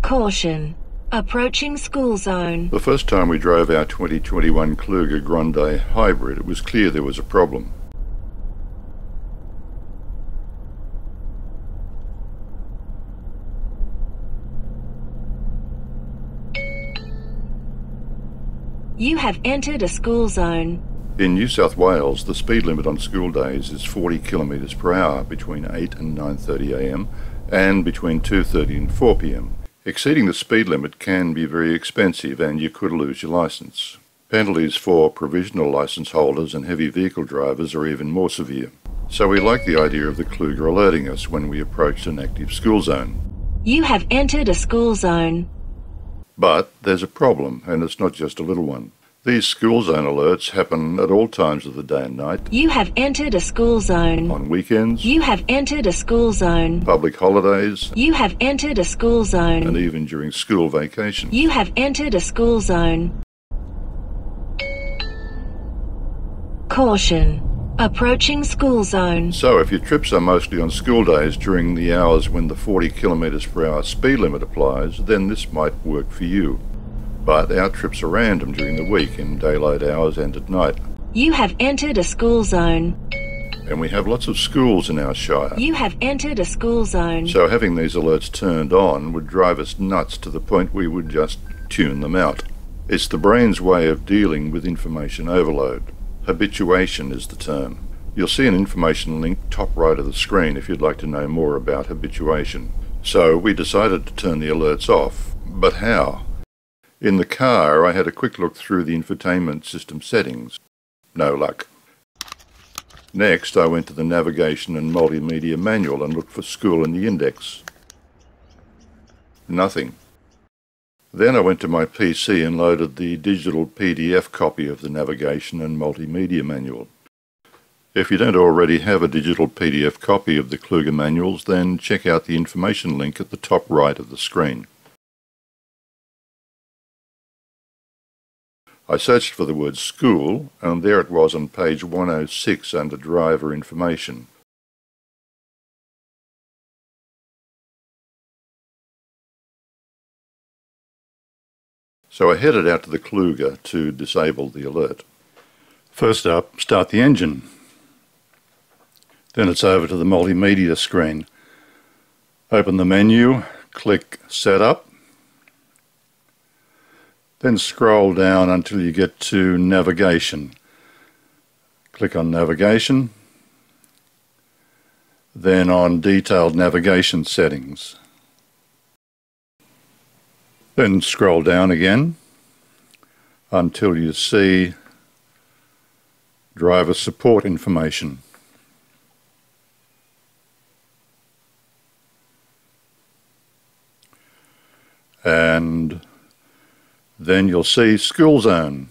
Caution. Approaching school zone. The first time we drove our 2021 Kluger Grande Hybrid, it was clear there was a problem. You have entered a school zone. In New South Wales, the speed limit on school days is 40 kilometres per hour between 8 and 9:30 a.m. and between 2:30 and 4 p.m. Exceeding the speed limit can be very expensive and you could lose your licence. Penalties for provisional licence holders and heavy vehicle drivers are even more severe. So we like the idea of the Kluger alerting us when we approach an active school zone. You have entered a school zone. But there's a problem, and it's not just a little one. These school zone alerts happen at all times of the day and night. You have entered a school zone. On weekends. You have entered a school zone. Public holidays. You have entered a school zone. And even during school vacations. You have entered a school zone. Caution. Approaching school zone. So if your trips are mostly on school days during the hours when the 40 kilometres per hour speed limit applies, then this might work for you. But our trips are random during the week in daylight hours and at night. You have entered a school zone. And we have lots of schools in our shire. You have entered a school zone. So having these alerts turned on would drive us nuts to the point we would just tune them out. It's the brain's way of dealing with information overload. Habituation is the term. You'll see an information link top right of the screen if you'd like to know more about habituation. So we decided to turn the alerts off. But how? In the car, I had a quick look through the infotainment system settings. No luck. Next, I went to the navigation and multimedia manual and looked for school in the index. Nothing. Then I went to my PC and loaded the digital PDF copy of the navigation and multimedia manual. If you don't already have a digital PDF copy of the Kluger manuals, then check out the information link at the top right of the screen. I searched for the word school, and there it was on page 106 under driver information. So I headed out to the Kluger to disable the alert. First up, start the engine. Then it's over to the multimedia screen. Open the menu, click Setup. Then scroll down until you get to Navigation. Click on Navigation. Then on Detailed Navigation Settings. Then scroll down again until you see driver support information. And then you'll see School Zone.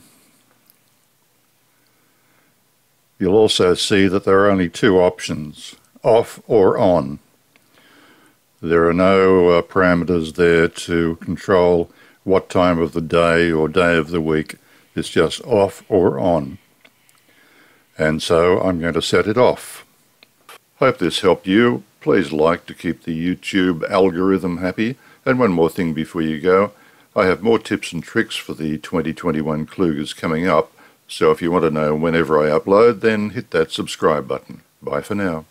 You'll also see that there are only two options, off or on. There are no parameters there to control what time of the day or day of the week. It's just off or on. And so I'm going to set it off. Hope this helped you. Please like to keep the YouTube algorithm happy. And one more thing before you go. I have more tips and tricks for the 2021 Klugers coming up. So if you want to know whenever I upload, then hit that subscribe button. Bye for now.